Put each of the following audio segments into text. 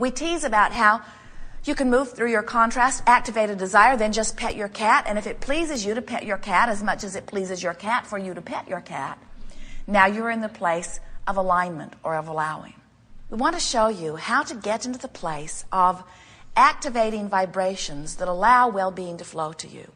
We tease about how you can move through your contrast, activate a desire, then just pet your cat. And if it pleases you to pet your cat as much as it pleases your cat for you to pet your cat, now you're in the place of alignment or of allowing. We want to show you how to get into the place of activating vibrations that allow well-being to flow to you.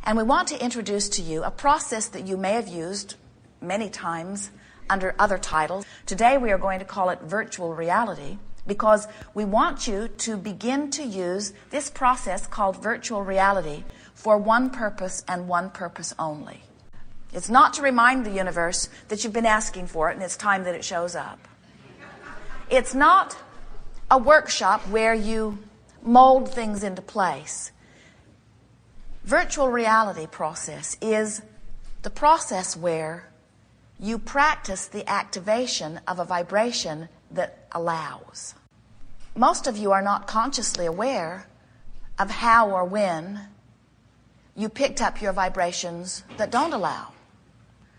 And we want to introduce to you a process that you may have used many times under other titles. Today we are going to call it virtual reality, because we want you to begin to use this process called virtual reality for one purpose and one purpose only. It's not to remind the universe that you've been asking for it and it's time that it shows up. It's not a workshop where you mold things into place. Virtual reality process is the process where you practice the activation of a vibration that allows. Most of you are not consciously aware of how or when you picked up your vibrations that don't allow.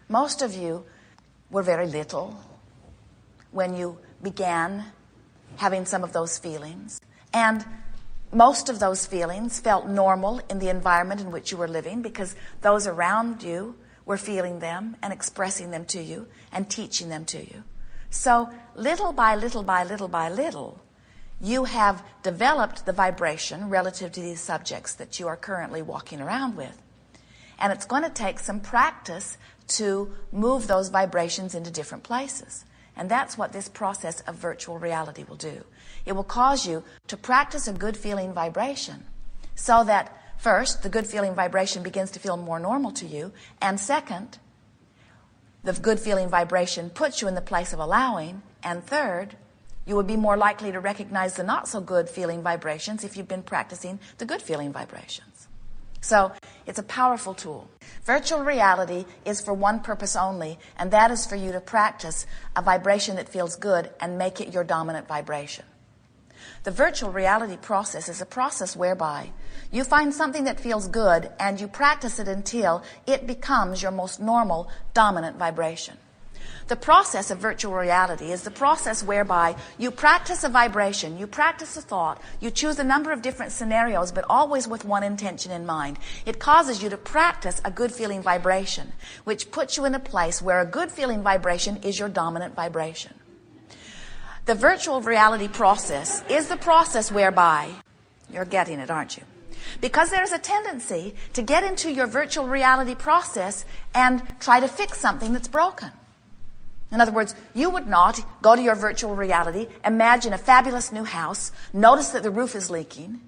Most of you were very little when you began having some of those feelings. And most of those feelings felt normal in the environment in which you were living, because those around you were feeling them and expressing them to you and teaching them to you. So little by little by little by little, you have developed the vibration relative to these subjects that you are currently walking around with. And it's going to take some practice to move those vibrations into different places. And that's what this process of virtual reality will do. It will cause you to practice a good feeling vibration so that first, the good feeling vibration begins to feel more normal to you. And second, the good feeling vibration puts you in the place of allowing. And third, you will be more likely to recognize the not so good feeling vibrations if you've been practicing the good feeling vibrations. So it's a powerful tool. Virtual reality is for one purpose only, and that is for you to practice a vibration that feels good and make it your dominant vibration. The virtual reality process is a process whereby you find something that feels good and you practice it until it becomes your most normal, dominant vibration. The process of virtual reality is the process whereby you practice a vibration, you practice a thought, you choose a number of different scenarios, but always with one intention in mind. It causes you to practice a good feeling vibration, which puts you in a place where a good feeling vibration is your dominant vibration. The virtual reality process is the process whereby, you're getting it, aren't you? Because there's a tendency to get into your virtual reality process and try to fix something that's broken. In other words, you would not go to your virtual reality, imagine a fabulous new house, notice that the roof is leaking,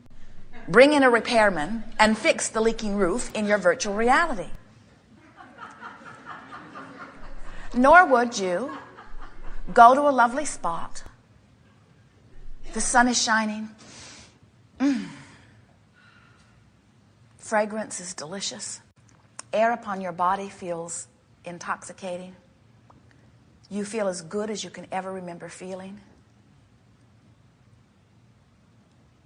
bring in a repairman, and fix the leaking roof in your virtual reality. Nor would you go to a lovely spot. The sun is shining. Fragrance is delicious. Air upon your body feels intoxicating. You feel as good as you can ever remember feeling.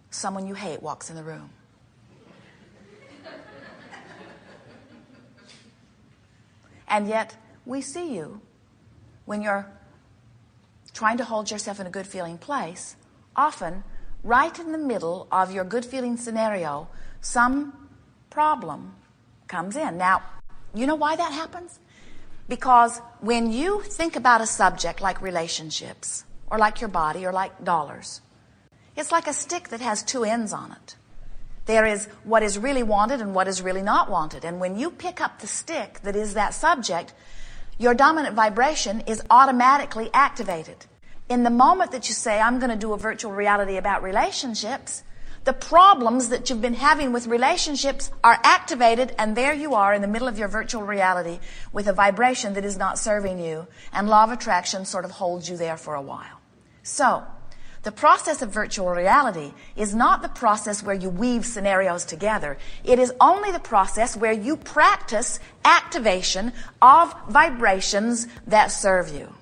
Someone you hate walks in the room. And yet, we see you when you're trying to hold yourself in a good feeling place. Often, right in the middle of your good feeling scenario, some problem comes in. Now, you know why that happens? Because when you think about a subject like relationships, or like your body, or like dollars, it's like a stick that has two ends on it. There is what is really wanted and what is really not wanted. And when you pick up the stick that is that subject, your dominant vibration is automatically activated. In the moment that you say, I'm going to do a virtual reality about relationships, the problems that you've been having with relationships are activated, and there you are in the middle of your virtual reality with a vibration that is not serving you, and law of attraction sort of holds you there for a while. So, the process of virtual reality is not the process where you weave scenarios together. It is only the process where you practice activation of vibrations that serve you.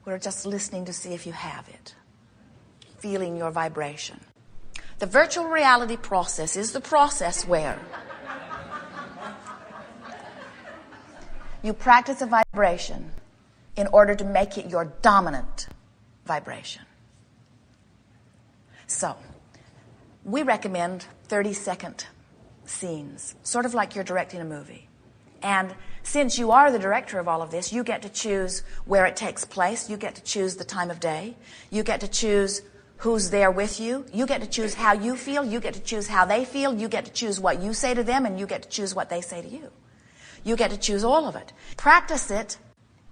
We're just listening to see if you have it, feeling your vibration. The virtual reality process is the process where you practice a vibration in order to make it your dominant vibration. So, we recommend 30-second scenes, sort of like you're directing a movie. And since you are the director of all of this, you get to choose where it takes place. You get to choose the time of day. You get to choose who's there with you. You get to choose how you feel. You get to choose how they feel. You get to choose what you say to them, and you get to choose what they say to you. You get to choose all of it. Practice it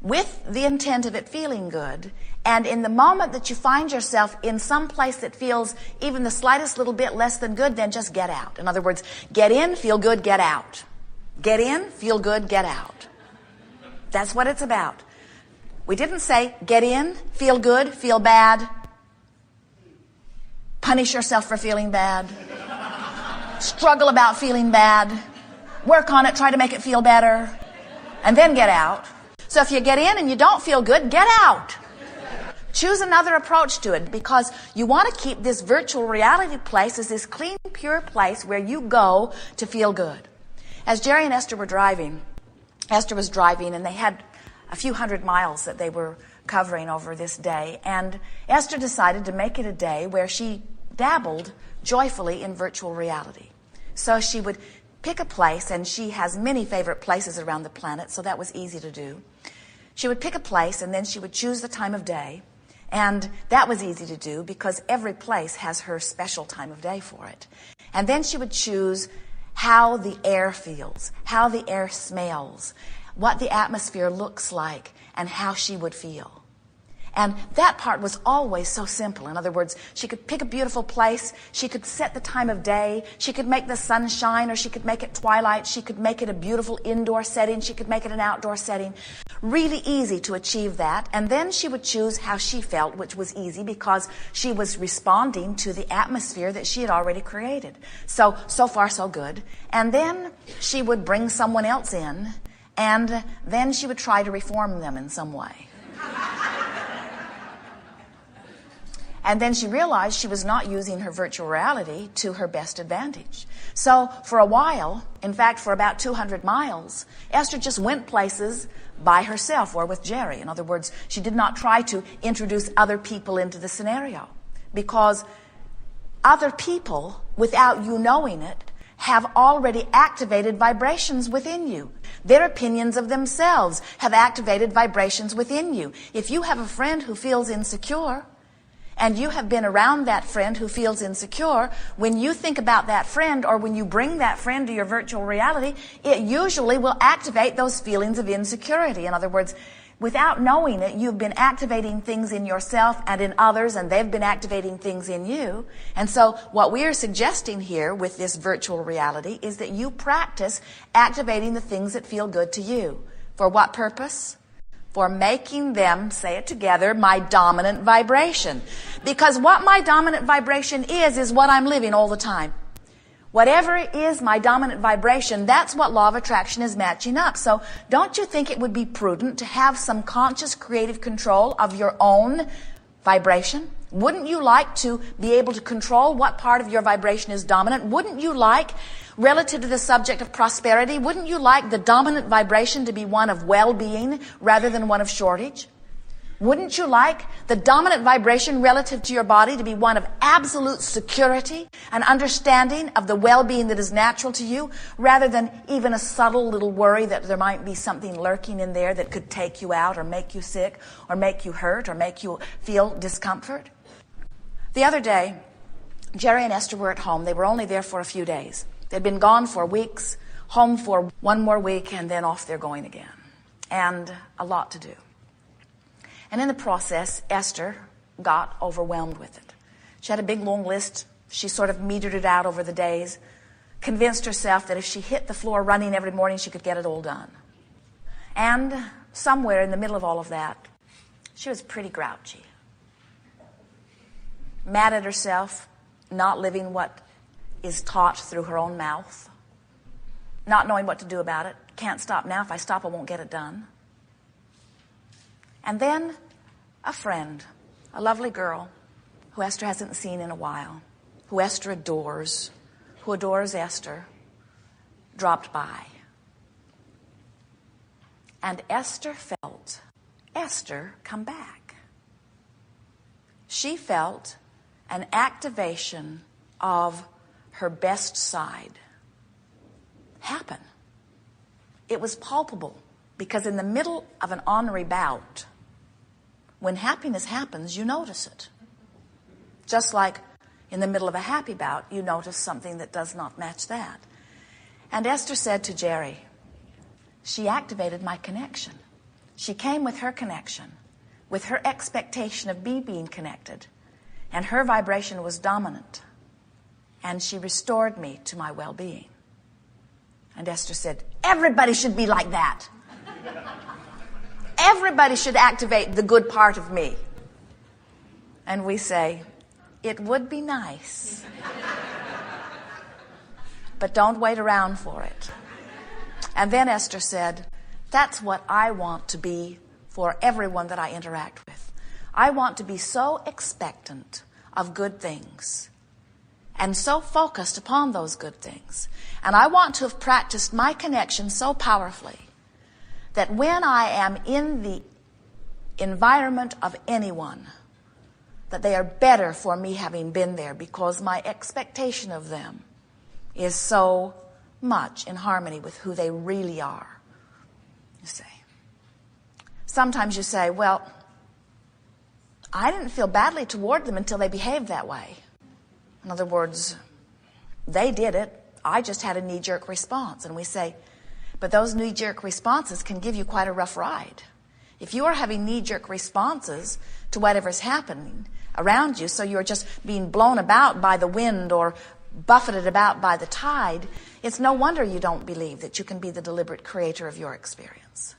with the intent of it feeling good. And in the moment that you find yourself in some place that feels even the slightest little bit less than good, then just get out. In other words, get in, feel good, get out. Get in, feel good, get out. That's what it's about. We didn't say get in, feel good, feel bad, punish yourself for feeling bad, struggle about feeling bad, work on it, try to make it feel better, and then get out. So if you get in and you don't feel good, get out. Choose another approach to it, because you want to keep this virtual reality place as this clean, pure place where you go to feel good. As Jerry and Esther were driving, Esther was driving, and they had a few hundred miles that they were covering over this day. And Esther decided to make it a day where she dabbled joyfully in virtual reality. So she would pick a place, and she has many favorite places around the planet, so that was easy to do. She would pick a place, and then she would choose the time of day. And that was easy to do because every place has her special time of day for it. And then she would choose how the air feels, how the air smells, what the atmosphere looks like, and how she would feel. And that part was always so simple. In other words, she could pick a beautiful place, she could set the time of day, she could make the sun shine, or she could make it twilight, she could make it a beautiful indoor setting, she could make it an outdoor setting. Really easy to achieve that. And then she would choose how she felt, which was easy because she was responding to the atmosphere that she had already created. So far so good. And then she would bring someone else in, and then she would try to reform them in some way. And then she realized she was not using her virtual reality to her best advantage. So for a while, in fact, for about 200 miles, Esther just went places by herself or with Jerry. In other words, she did not try to introduce other people into the scenario, because other people, without you knowing it, have already activated vibrations within you. Their opinions of themselves have activated vibrations within you. If you have a friend who feels insecure, and you have been around that friend who feels insecure, when you think about that friend, or when you bring that friend to your virtual reality, it usually will activate those feelings of insecurity. In other words, without knowing it, you've been activating things in yourself and in others, and they've been activating things in you. And so what we are suggesting here with this virtual reality is that you practice activating the things that feel good to you. For what purpose? For making them, say it together, my dominant vibration. Because what my dominant vibration is what I'm living all the time. Whatever is my dominant vibration, that's what law of attraction is matching up. So don't you think it would be prudent to have some conscious creative control of your own vibration? Wouldn't you like to be able to control what part of your vibration is dominant? Wouldn't you like, relative to the subject of prosperity, wouldn't you like the dominant vibration to be one of well-being rather than one of shortage? Wouldn't you like the dominant vibration relative to your body to be one of absolute security and understanding of the well-being that is natural to you, rather than even a subtle little worry that there might be something lurking in there that could take you out or make you sick or make you hurt or make you feel discomfort? The other day, Jerry and Esther were at home. They were only there for a few days. They'd been gone for weeks, home for one more week, and then off they're going again. And a lot to do. And in the process, Esther got overwhelmed with it. She had a big, long list. She sort of metered it out over the days, convinced herself that if she hit the floor running every morning, she could get it all done. And somewhere in the middle of all of that, she was pretty grouchy. Mad at herself, not living what is taught through her own mouth, not knowing what to do about it. Can't stop now. If I stop, I won't get it done. And then a friend, a lovely girl who Esther hasn't seen in a while, who Esther adores, who adores Esther, dropped by. And Esther felt Esther come back. She felt an activation of her best side happen. It was palpable, because in the middle of an ornery bout, when happiness happens, you notice it. Just like in the middle of a happy bout, you notice something that does not match that. And Esther said to Jerry, she activated my connection. She came with her connection, with her expectation of me being connected, and her vibration was dominant, and she restored me to my well-being. And Esther said, everybody should be like that. Everybody should activate the good part of me. And we say, it would be nice, but don't wait around for it. And then Esther said, that's what I want to be for everyone that I interact with. I want to be so expectant of good things and so focused upon those good things. And I want to have practiced my connection so powerfully that when I am in the environment of anyone, that they are better for me having been there, because my expectation of them is so much in harmony with who they really are. You see. Sometimes you say, well, I didn't feel badly toward them until they behaved that way. In other words, they did it. I just had a knee-jerk response. And we say, but those knee-jerk responses can give you quite a rough ride. If you are having knee-jerk responses to whatever's happening around you, so you're just being blown about by the wind or buffeted about by the tide, it's no wonder you don't believe that you can be the deliberate creator of your experience.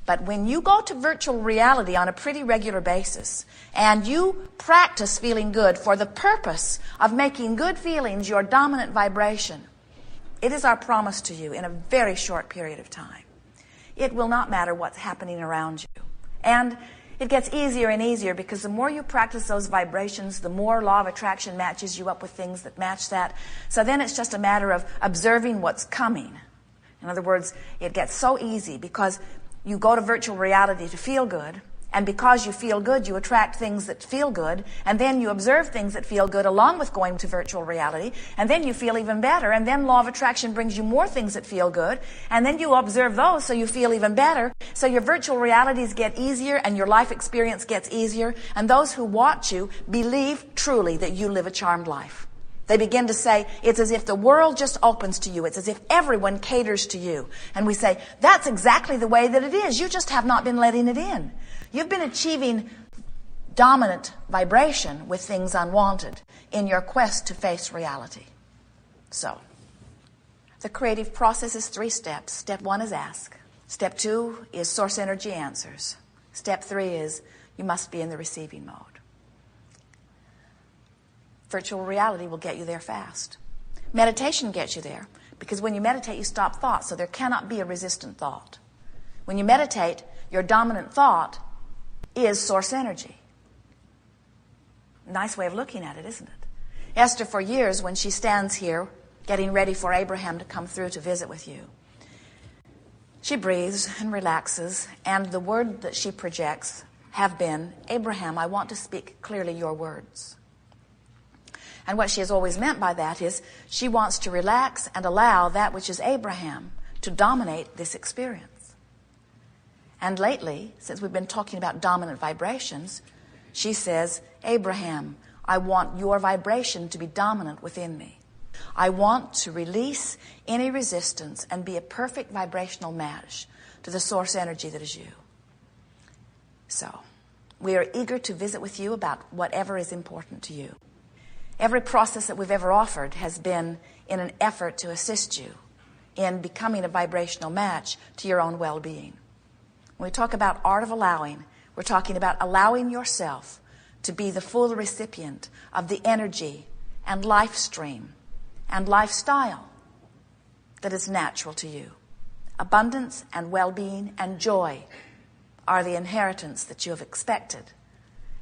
But when you go to virtual reality on a pretty regular basis and you practice feeling good for the purpose of making good feelings your dominant vibration, it is our promise to you in a very short period of time. It will not matter what's happening around you. And it gets easier and easier, because the more you practice those vibrations, the more law of attraction matches you up with things that match that. So then it's just a matter of observing what's coming. In other words, it gets so easy because you go to virtual reality to feel good, and because you feel good, you attract things that feel good, and then you observe things that feel good along with going to virtual reality, and then you feel even better, and then law of attraction brings you more things that feel good, and then you observe those so you feel even better. So your virtual realities get easier, and your life experience gets easier, and those who watch you believe truly that you live a charmed life. They begin to say, it's as if the world just opens to you. It's as if everyone caters to you. And we say, that's exactly the way that it is. You just have not been letting it in. You've been achieving dominant vibration with things unwanted in your quest to face reality. So, the creative process is 3 steps. Step 1 is ask. Step 2 is source energy answers. Step 3 is you must be in the receiving mode. Virtual reality will get you there fast. Meditation gets you there, because when you meditate, you stop thought, so there cannot be a resistant thought. When you meditate, your dominant thought is source energy. Nice way of looking at it, isn't it? Esther, for years, when she stands here getting ready for Abraham to come through to visit with you, she breathes and relaxes, and the word that she projects have been, Abraham, I want to speak clearly your words. And what she has always meant by that is she wants to relax and allow that which is Abraham to dominate this experience. And lately, since we've been talking about dominant vibrations, she says, Abraham, I want your vibration to be dominant within me. I want to release any resistance and be a perfect vibrational match to the source energy that is you. So, we are eager to visit with you about whatever is important to you. Every process that we've ever offered has been in an effort to assist you in becoming a vibrational match to your own well-being. When we talk about art of allowing, we're talking about allowing yourself to be the full recipient of the energy and life stream and lifestyle that is natural to you. Abundance and well-being and joy are the inheritance that you have expected.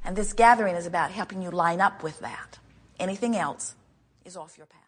And this gathering is about helping you line up with that. Anything else is off your path.